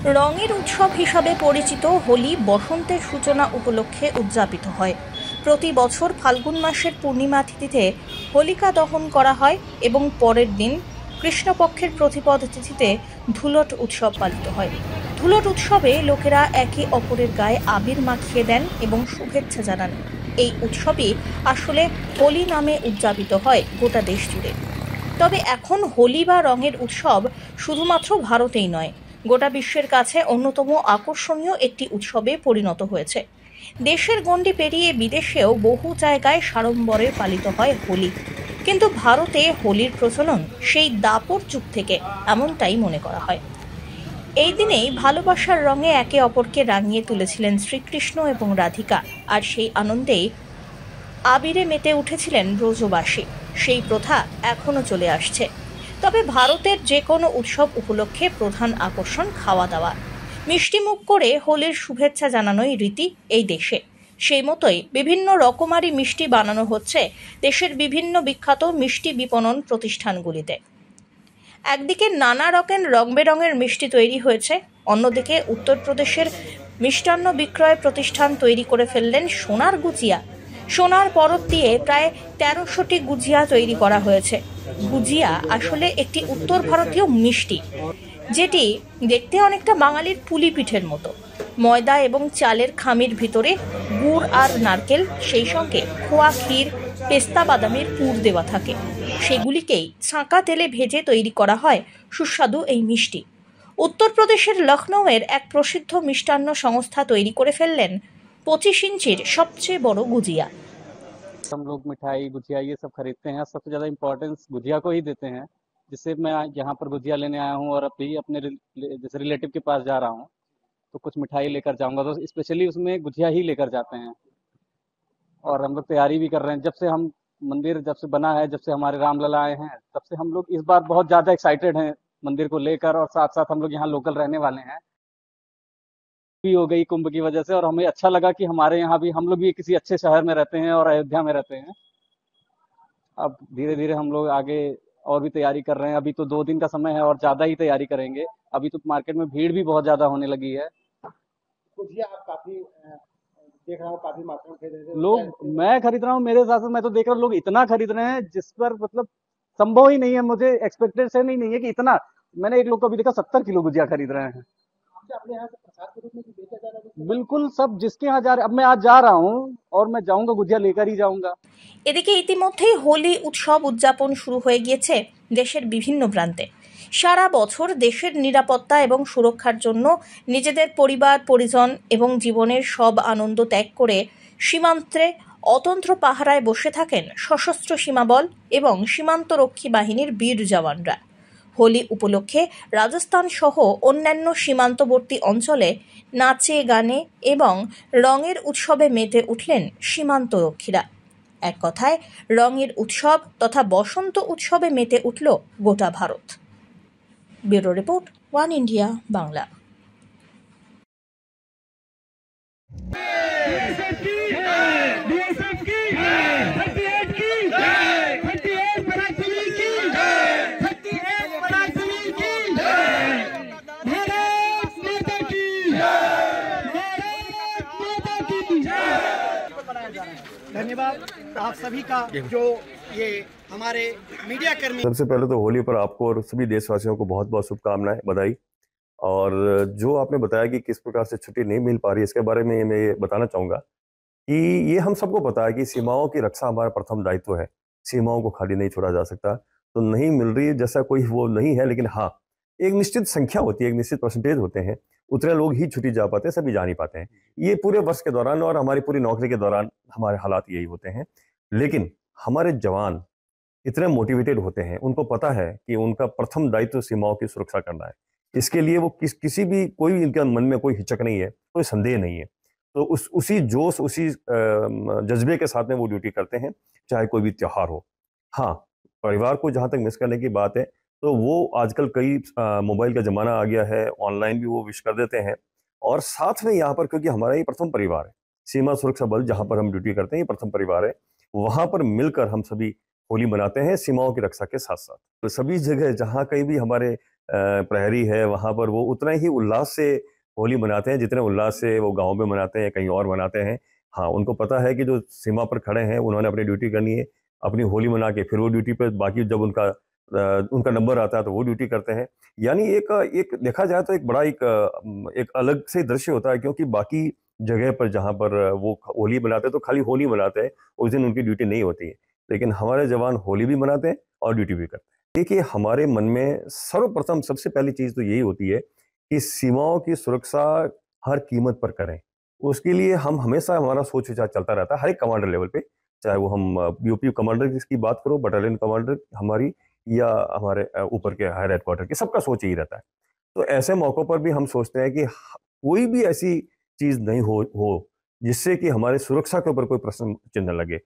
রঙের উৎসব হিসাবে পরিচিত হোলি বসন্তের সূচনা উপলক্ষে উদযাপিত হয়। প্রতি বছর ফাল্গুন মাসের পূর্ণিমা তিথিতে হোলিকা দহন করা হয় এবং পরের দিন কৃষ্ণপক্ষের প্রতিপদ তিথিতে ধুলট উৎসব পালিত হয়। ধুলট উৎসবে লোকেরা একে অপরের গায়ে আবির মাখিয়ে দেন এবং শুভেচ্ছা জানান। এই উৎসবই আসলে হোলি নামে উদযাপিত হয় গোটা দেশ জুড়ে। তবে এখন হোলি বা রঙের উৎসব শুধুমাত্র ভারতেই নয়, গোটা বিশ্বের কাছে অন্যতম আকর্ষণীয় একটি উৎসবে পরিণত হয়েছে। দেশের গণ্ডি পেরিয়ে বিদেশেও বহু জায়গায় সাড়ম্বরে পালিত হয় হোলি। কিন্তু ভারতে হোলির প্রচলন সেই দাপর যুগ থেকে, এমনটাই মনে করা হয়। এই দিনেই ভালোবাসার রঙে একে অপরকে রাঙিয়ে তুলেছিলেন শ্রীকৃষ্ণ এবং রাধিকা, আর সেই আনন্দেই আবিরে মেতে উঠেছিলেন ব্রজবাসী। সেই প্রথা এখনো চলে আসছে। তবে ভারতের যে কোনো উৎসব উপলক্ষে প্রধান আকর্ষণ খাওয়া দাওয়া। মিষ্টিমুখ করে হোলির শুভেচ্ছা জানানোই রীতি এই দেশে। সেই মতোই বিভিন্ন রকমারি মিষ্টি বানানো হচ্ছে দেশের বিভিন্ন বিখ্যাত মিষ্টি বিপণন প্রতিষ্ঠানগুলিতে। একদিকে নানা রকম রং বেরঙের মিষ্টি তৈরি হয়েছে, অন্যদিকে উত্তরপ্রদেশের মিষ্টান্ন বিক্রয় প্রতিষ্ঠান তৈরি করে ফেললেন সোনার গুজিয়া। সোনার পরত দিয়ে প্রায় ১৩০০টি গুজিয়া তৈরি করা হয়েছে। গুজিয়া আসলে একটি উত্তর ভারতীয় মিষ্টি, যেটি দেখতে অনেকটা বাঙালির পুলি পিঠের মতো। ময়দা এবং চালের খামির ভিতরে গুড় আর নারকেল, সেই সঙ্গে খোয়া ক্ষীর, পেস্তা বাদামের পুর দেওয়া থাকে। সেগুলিকেই ছাঁকা তেলে ভেজে তৈরি করা হয় সুস্বাদু এই মিষ্টি। উত্তরপ্রদেশের লখনৌয়ের এক প্রসিদ্ধ মিষ্টান্ন সংস্থা তৈরি করে ফেললেন ২৫ ইঞ্চির সবচেয়ে বড় গুজিয়া। हम लोग मिठाई गुजिया ये सब खरीदते हैं, सबसे ज़्यादा इम्पोर्टेंस गुजिया को ही देते हैं। जिससे मैं यहाँ पर गुजिया लेने आया हूँ और अभी अपने जैसे रिलेटिव के पास जा रहा हूँ तो कुछ मिठाई लेकर जाऊँगा, तो स्पेशली उसमें गुजिया ही लेकर जाते हैं। और हम लोग तैयारी भी कर रहे हैं, जब से हम मंदिर जब से बना है, जब से हमारे रामलला आए हैं, तब से हम लोग इस बार बहुत ज़्यादा एक्साइटेड हैं मंदिर को लेकर। और साथ साथ हम लोग यहाँ लोकल रहने वाले हैं भी हो गई कुंभ की वजह से, और हमें अच्छा लगा कि हमारे यहाँ भी हम लोग भी किसी अच्छे शहर में रहते हैं और अयोध्या में रहते हैं। अब धीरे धीरे हम लोग आगे और भी तैयारी कर रहे हैं। अभी तो 2 दिन का समय है और ज़्यादा ही तैयारी करेंगे। अभी तो मार्केट में भीड़ भी बहुत ज़्यादा होने लगी है। गुजिया आप काफी देख रहा हूँ, काफी मात्रा में खरीद रहे हैं लोग, मैं खरीद रहा हूँ, मेरे हिसाब से मैं तो देख रहा हूँ लोग इतना खरीद रहे हैं जिस पर मतलब संभव ही नहीं है, मुझे एक्सपेक्टेशन ही नहीं है कि इतना। मैंने एक लोग को अभी देखा 70 किलो गुजिया खरीद रहे हैं। अपने यहाँ से प्रसाद के रूप में भी बेचा जा रहा है। बिल्कुल, सब जिसके यहाँ जा रहे, अब मैं आज जा रहा हूँ और मैं जाऊंगा गुजिया लेकर ही जाऊंगा। এদিকে ইতিমধ্যেই হোলি উৎসব উদযাপন শুরু হয়ে গিয়েছে দেশের বিভিন্ন প্রান্তে। সারা বছর দেশের নিরাপত্তা এবং সুরক্ষার জন্য নিজেদের পরিবার পরিজন এবং জীবনের সব আনন্দ ত্যাগ করে সীমান্তে অতন্ত্র পাহারায় বসে থাকেন সশস্ত্র সীমাবল এবং সীমান্তরক্ষী বাহিনীর বীর জওয়ানরা। হোলি উপলক্ষে রাজস্থান সহ অন্যান্য সীমান্তবর্তী অঞ্চলে নাচে গানে এবং রঙের উৎসবে মেতে উঠলেন সীমান্তরক্ষীরা। এক কথায় রঙের উৎসব তথা বসন্ত উৎসবে মেতে উঠল গোটা Bharat. Bureau report, one India Bangla. धन्यवाद आप सभी का जो ये हमारे मीडिया कर्मी। सबसे पहले तो होली पर आपको और सभी देशवासियों को बहुत बहुत शुभकामनाएं, बधाई। और जो आपने बताया कि किस प्रकार से छुट्टी नहीं मिल पा रही, इसके बारे में मैं ये बताना चाहूँगा कि ये हम सबको पता है कि सीमाओं की रक्षा हमारा प्रथम दायित्व है। सीमाओं को खाली नहीं छोड़ा जा सकता, तो नहीं मिल रही जैसा कोई वो नहीं है, लेकिन हाँ, एक निश्चित संख्या होती है, एक निश्चित परसेंटेज होते हैं, उतने लोग ही छुट्टी जा पाते हैं, सभी जा नहीं पाते हैं। ये पूरे वर्ष के दौरान और हमारी पूरी नौकरी के दौरान हमारे हालात यही होते हैं। लेकिन हमारे जवान इतने मोटिवेटेड होते हैं, उनको पता है कि उनका प्रथम दायित्व सीमाओं की सुरक्षा करना है। इसके लिए वो किसी भी कोई इनके मन में कोई हिचक नहीं है, कोई संदेह नहीं है। तो उसी जोश, उसी जज्बे के साथ में वो ड्यूटी करते हैं, चाहे कोई भी त्योहार हो। हाँ, परिवार को जहाँ तक मिस करने की बात है, तो वो आजकल कई मोबाइल का ज़माना आ गया है, ऑनलाइन भी वो विश कर देते हैं। और साथ में यहाँ पर, क्योंकि हमारा ये प्रथम परिवार है, सीमा सुरक्षा बल जहाँ पर हम ड्यूटी करते हैं, ये प्रथम परिवार है, वहाँ पर मिलकर हम सभी होली मनाते हैं सीमाओं की रक्षा के साथ साथ। तो सभी जगह जहाँ कहीं भी हमारे प्रहरी है वहाँ पर वो उतना ही उल्लास से होली मनाते हैं जितने उल्लास से वो गाँव में मनाते हैं, कहीं और मनाते हैं। हाँ, उनको पता है कि जो सीमा पर खड़े हैं उन्होंने अपनी ड्यूटी करनी है, अपनी होली मना के फिर वो ड्यूटी पे बाकी जब उनका नंबर आता है तो वो ड्यूटी करते हैं। यानी एक देखा जाए तो एक बड़ा एक अलग से दृश्य होता है, क्योंकि बाकी जगह पर जहाँ पर वो होली मनाते हैं तो खाली होली मनाते हैं, उस दिन उनकी ड्यूटी नहीं होती है। लेकिन हमारे जवान होली भी मनाते हैं और ड्यूटी भी करते हैं। देखिए, हमारे मन में सर्वप्रथम सबसे पहली चीज़ तो यही होती है कि सीमाओं की सुरक्षा हर कीमत पर करें। उसके लिए हम हमेशा हमारा सोच विचार चलता रहता है हर एक कमांडर लेवल पे, चाहे वो हम यूपी कमांडर की बात करो, बटालियन कमांडर हमारी, या हमारे ऊपर के हायर हेडक्वार्टर की, सबका सोच यही रहता है। तो ऐसे मौक़ों पर भी हम सोचते हैं कि कोई भी ऐसी चीज़ नहीं हो जिससे कि हमारी सुरक्षा के ऊपर कोई प्रश्न चिन्ह लगे।